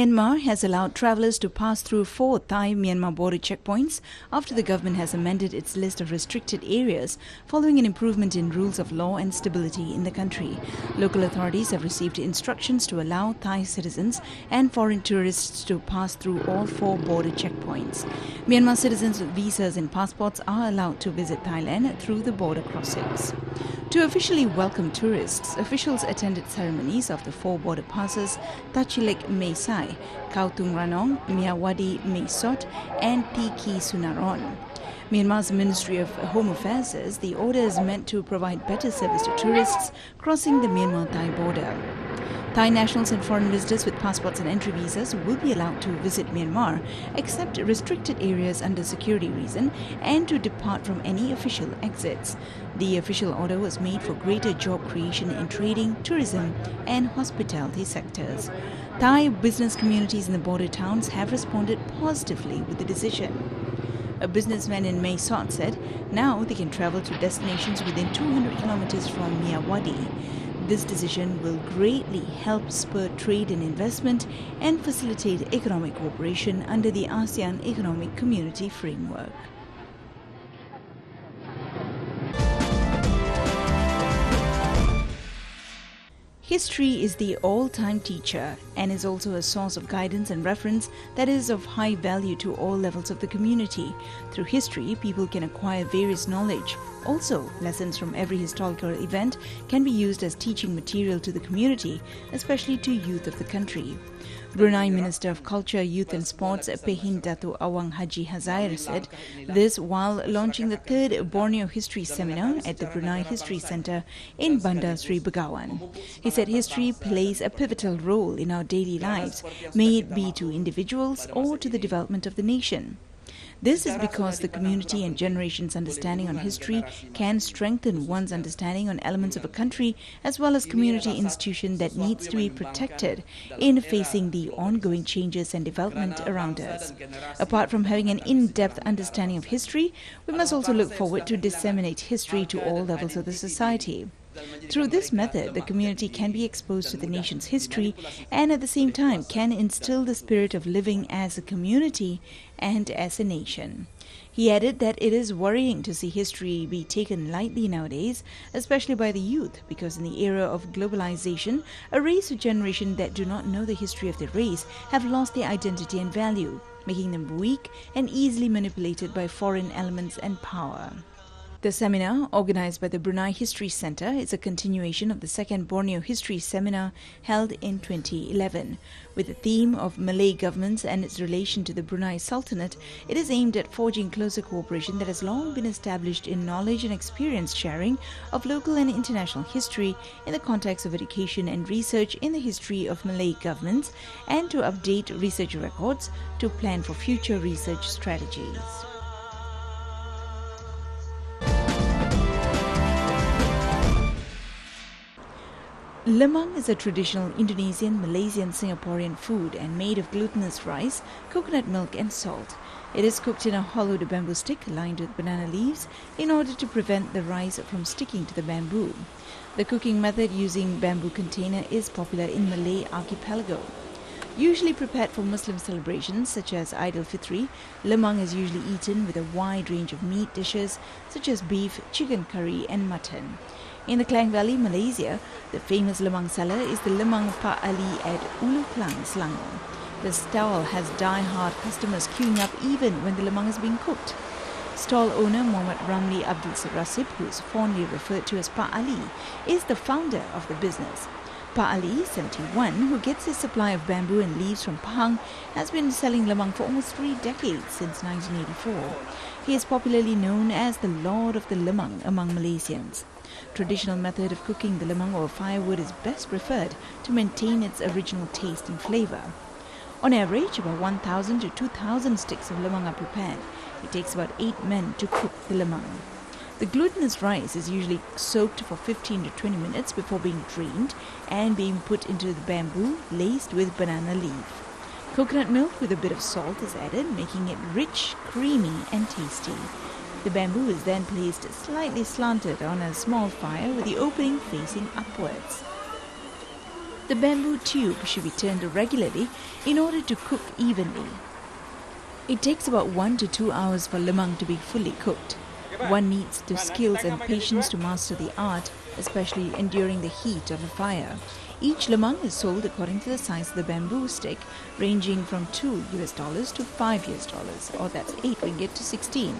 Myanmar has allowed travellers to pass through 4 Thai-Myanmar border checkpoints after the government has amended its list of restricted areas following an improvement in rules of law and stability in the country. Local authorities have received instructions to allow Thai citizens and foreign tourists to pass through all 4 border checkpoints. Myanmar citizens with visas and passports are allowed to visit Thailand through the border crossings. To officially welcome tourists, officials attended ceremonies of the 4 border passes Tachilik Mei Sai, Kautung Ranong, Miyawadi Mei Sot and Tiki Sunaron. Myanmar's Ministry of Home Affairs says the order is meant to provide better service to tourists crossing the Myanmar-Thai border. Thai nationals and foreign visitors with passports and entry visas will be allowed to visit Myanmar, except restricted areas under security reason, and to depart from any official exits. The official order was made for greater job creation in trading, tourism, and hospitality sectors. Thai business communities in the border towns have responded positively with the decision. A businessman in Mae Sot said now they can travel to destinations within 200 kilometers from Miyawadi. This decision will greatly help spur trade and investment and facilitate economic cooperation under the Asean Economic Community Framework. History is the all-time teacher and is also a source of guidance and reference that is of high value to all levels of the community. Through history, people can acquire various knowledge. Also, lessons from every historical event can be used as teaching material to the community, especially to youth of the country. Brunei Minister of Culture, Youth and Sports Pehin Datu Awang Haji Hazair said this while launching the 3rd Borneo History Seminar at the Brunei History Centre in Bandar Sri Begawan. He said history plays a pivotal role in our daily lives, may it be to individuals or to the development of the nation. This is because the community and generations' understanding on history can strengthen one's understanding on elements of a country as well as community institution that needs to be protected in facing the ongoing changes and development around us. Apart from having an in-depth understanding of history, we must also look forward to disseminate history to all levels of the society. Through this method, the community can be exposed to the nation's history and at the same time can instill the spirit of living as a community and as a nation. He added that it is worrying to see history be taken lightly nowadays, especially by the youth, because in the era of globalization, a race or generation that do not know the history of their race have lost their identity and value, making them weak and easily manipulated by foreign elements and power. The seminar, organized by the Brunei History Centre, is a continuation of the 2nd Borneo History Seminar held in 2011. With the theme of Malay governments and its relation to the Brunei Sultanate, it is aimed at forging closer cooperation that has long been established in knowledge and experience sharing of local and international history in the context of education and research in the history of Malay governments, and to update research records to plan for future research strategies. Lemang is a traditional Indonesian, Malaysian, Singaporean food and made of glutinous rice, coconut milk and salt. It is cooked in a hollowed bamboo stick lined with banana leaves in order to prevent the rice from sticking to the bamboo. The cooking method using bamboo container is popular in Malay archipelago. Usually prepared for Muslim celebrations such as Eid al-Fitr, lemang is usually eaten with a wide range of meat dishes such as beef, chicken curry and mutton. In the Klang Valley, Malaysia, the famous lemang seller is the Lemang Pak Ali at Ulu Klang, Selangor. The stall has die-hard customers queuing up even when the lemang is being cooked. Stall owner Muhammad Ramli Abdul Rasib, who is fondly referred to as Pak Ali, is the founder of the business. Pak Ali, 71, who gets his supply of bamboo and leaves from Pahang, has been selling lemang for almost 3 decades, since 1984. He is popularly known as the Lord of the Lemang among Malaysians. Traditional method of cooking the lemang over firewood is best preferred to maintain its original taste and flavour. On average, about 1,000 to 2,000 sticks of lemang are prepared. It takes about 8 men to cook the lemang. The glutinous rice is usually soaked for 15 to 20 minutes before being drained and being put into the bamboo laced with banana leaf. Coconut milk with a bit of salt is added, making it rich, creamy and tasty. The bamboo is then placed slightly slanted on a small fire with the opening facing upwards. The bamboo tube should be turned regularly in order to cook evenly. It takes about 1 to 2 hours for lemang to be fully cooked. One needs the skills and patience to master the art, especially enduring the heat of a fire. Each lemang is sold according to the size of the bamboo stick, ranging from $2 to $5, or that's 8 ringgit to 16.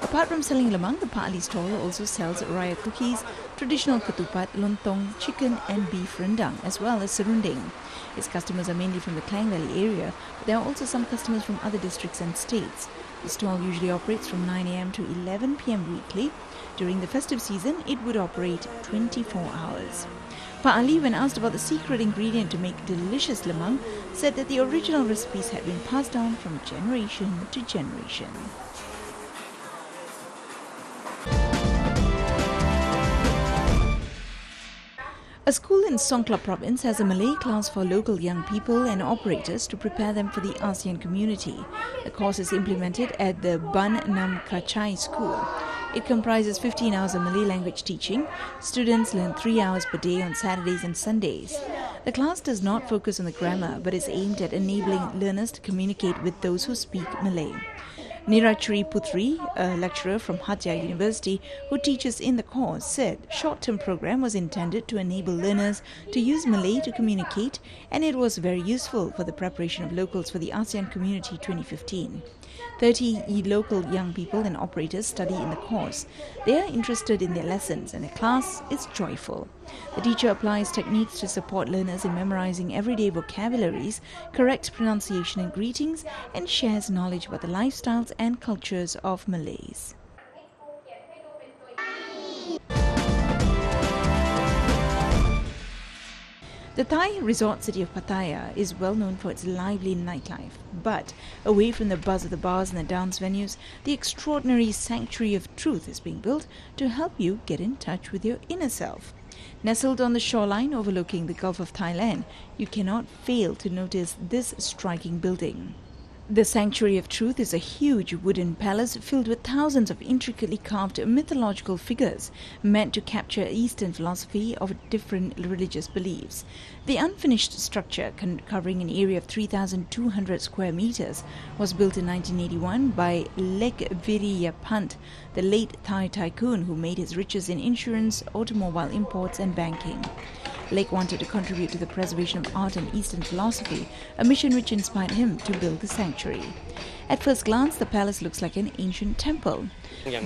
Apart from selling lemang, the Pak Ali stall also sells raya cookies, traditional ketupat, lontong, chicken and beef rendang, as well as serunding. Its customers are mainly from the Klang Valley area, but there are also some customers from other districts and states. The stall usually operates from 9 a.m. to 11 p.m. weekly. During the festive season, it would operate 24 hours. Pak Ali, when asked about the secret ingredient to make delicious lemang, said that the original recipes had been passed down from generation to generation. A school in Songkhla province has a Malay class for local young people and operators to prepare them for the Asean community. The course is implemented at the Ban Nam Krachai school. It comprises 15 hours of Malay language teaching. Students learn 3 hours per day on Saturdays and Sundays. The class does not focus on the grammar but is aimed at enabling learners to communicate with those who speak Malay. Nirachri Putri, a lecturer from Hatia University who teaches in the course, said short-term program was intended to enable learners to use Malay to communicate, and it was very useful for the preparation of locals for the ASEAN Community 2015. 30 local young people and operators study in the course. They are interested in their lessons and the class is joyful. The teacher applies techniques to support learners in memorizing everyday vocabularies, corrects pronunciation and greetings, and shares knowledge about the lifestyles and cultures of Malays. The Thai resort city of Pattaya is well known for its lively nightlife, but away from the buzz of the bars and the dance venues, the extraordinary Sanctuary of Truth is being built to help you get in touch with your inner self. Nestled on the shoreline overlooking the Gulf of Thailand, you cannot fail to notice this striking building. The Sanctuary of Truth is a huge wooden palace filled with thousands of intricately carved mythological figures meant to capture Eastern philosophy of different religious beliefs. The unfinished structure, covering an area of 3,200 square meters, was built in 1981 by Lek Viriyapant, the late Thai tycoon who made his riches in insurance, automobile imports and banking. Lake wanted to contribute to the preservation of art and Eastern philosophy, a mission which inspired him to build the sanctuary. At first glance, the palace looks like an ancient temple.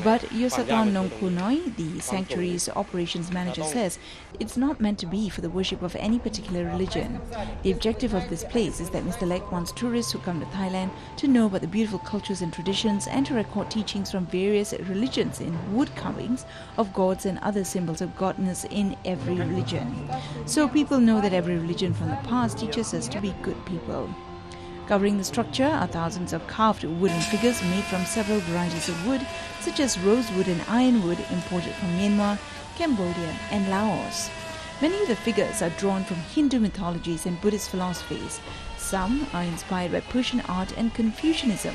But Yosaton Nongpunoi, the sanctuary's operations manager, says it's not meant to be for the worship of any particular religion. The objective of this place is that Mr. Lek wants tourists who come to Thailand to know about the beautiful cultures and traditions and to record teachings from various religions in wood carvings of gods and other symbols of godness in every religion. So people know that every religion from the past teaches us to be good people. Covering the structure are thousands of carved wooden figures made from several varieties of wood, such as rosewood and ironwood imported from Myanmar, Cambodia and Laos. Many of the figures are drawn from Hindu mythologies and Buddhist philosophies. Some are inspired by Persian art and Confucianism.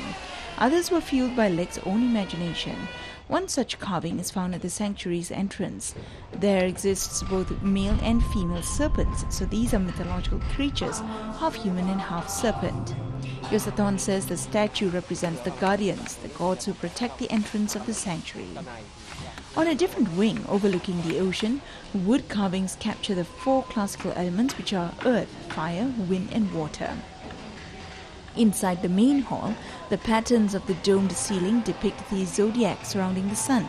Others were fueled by Lek's own imagination. One such carving is found at the sanctuary's entrance. There exists both male and female serpents, so these are mythological creatures, half human and half serpent. Yosaton says the statue represents the guardians, the gods who protect the entrance of the sanctuary. On a different wing overlooking the ocean, wood carvings capture the 4 classical elements which are earth, fire, wind and water. Inside the main hall, the patterns of the domed ceiling depict the zodiac surrounding the sun.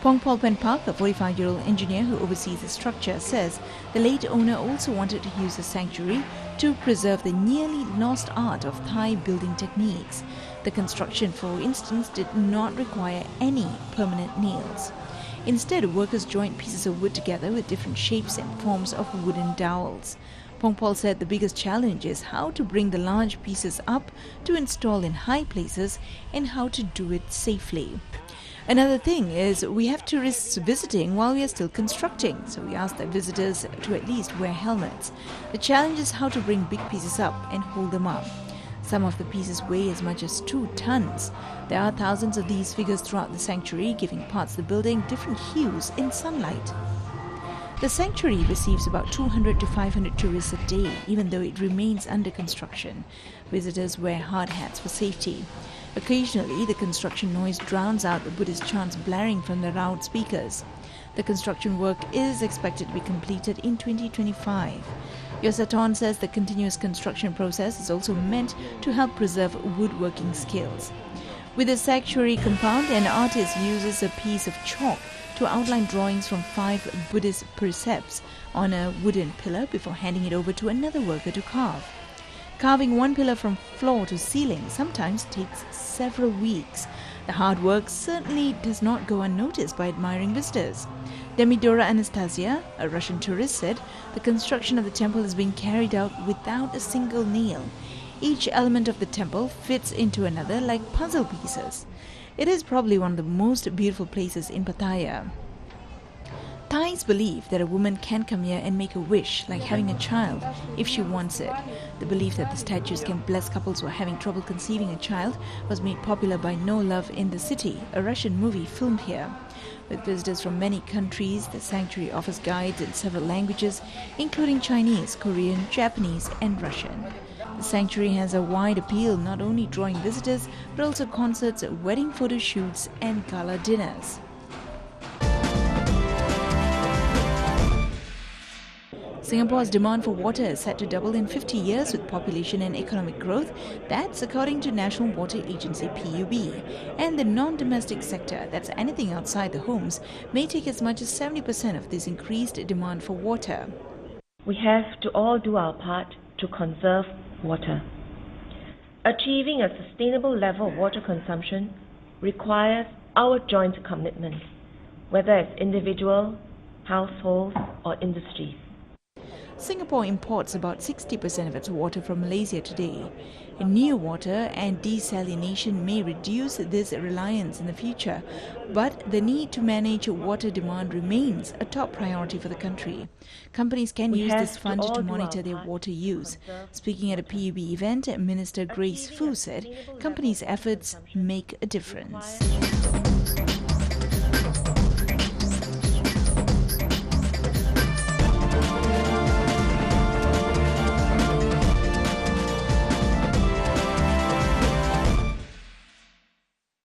Pongpol Pen Park, a 45-year-old engineer who oversees the structure, says the late owner also wanted to use the sanctuary to preserve the nearly lost art of Thai building techniques. The construction, for instance, did not require any permanent nails. Instead, workers joined pieces of wood together with different shapes and forms of wooden dowels. Pongpol said the biggest challenge is how to bring the large pieces up to install in high places and how to do it safely. Another thing is we have tourists visiting while we are still constructing, so we ask that visitors to at least wear helmets. The challenge is how to bring big pieces up and hold them up. Some of the pieces weigh as much as 2 tons. There are thousands of these figures throughout the sanctuary, giving parts of the building different hues in sunlight. The sanctuary receives about 200 to 500 tourists a day, even though it remains under construction. Visitors wear hard hats for safety. Occasionally, the construction noise drowns out the Buddhist chants blaring from the loud speakers. The construction work is expected to be completed in 2025. Yosaton says the continuous construction process is also meant to help preserve woodworking skills. With the sanctuary compound, an artist uses a piece of chalk to outline drawings from 5 Buddhist precepts on a wooden pillar before handing it over to another worker to carve. Carving one pillar from floor to ceiling sometimes takes several weeks. The hard work certainly does not go unnoticed by admiring visitors. Demidora Anastasia, a Russian tourist, said the construction of the temple is being carried out without a single nail. Each element of the temple fits into another like puzzle pieces. It is probably one of the most beautiful places in Pattaya. Thais believe that a woman can come here and make a wish, like having a child, if she wants it. The belief that the statues can bless couples who are having trouble conceiving a child was made popular by No Love in the City, a Russian movie filmed here. With visitors from many countries, the sanctuary offers guides in several languages, including Chinese, Korean, Japanese, and Russian. The sanctuary has a wide appeal, not only drawing visitors, but also concerts, wedding photo shoots, and gala dinners. Singapore's demand for water is set to double in 50 years with population and economic growth. That's according to National Water Agency (PUB). And the non-domestic sector, that's anything outside the homes, may take as much as 70% of this increased demand for water. We have to all do our part to conserve water. Achieving a sustainable level of water consumption requires our joint commitment, whether as individual, households, or industries. Singapore imports about 60% of its water from Malaysia today. New water and desalination may reduce this reliance in the future, but the need to manage water demand remains a top priority for the country. Companies can use this fund to monitor their water use. Speaking at a PUB event, Minister Grace Fu said companies' efforts make a difference.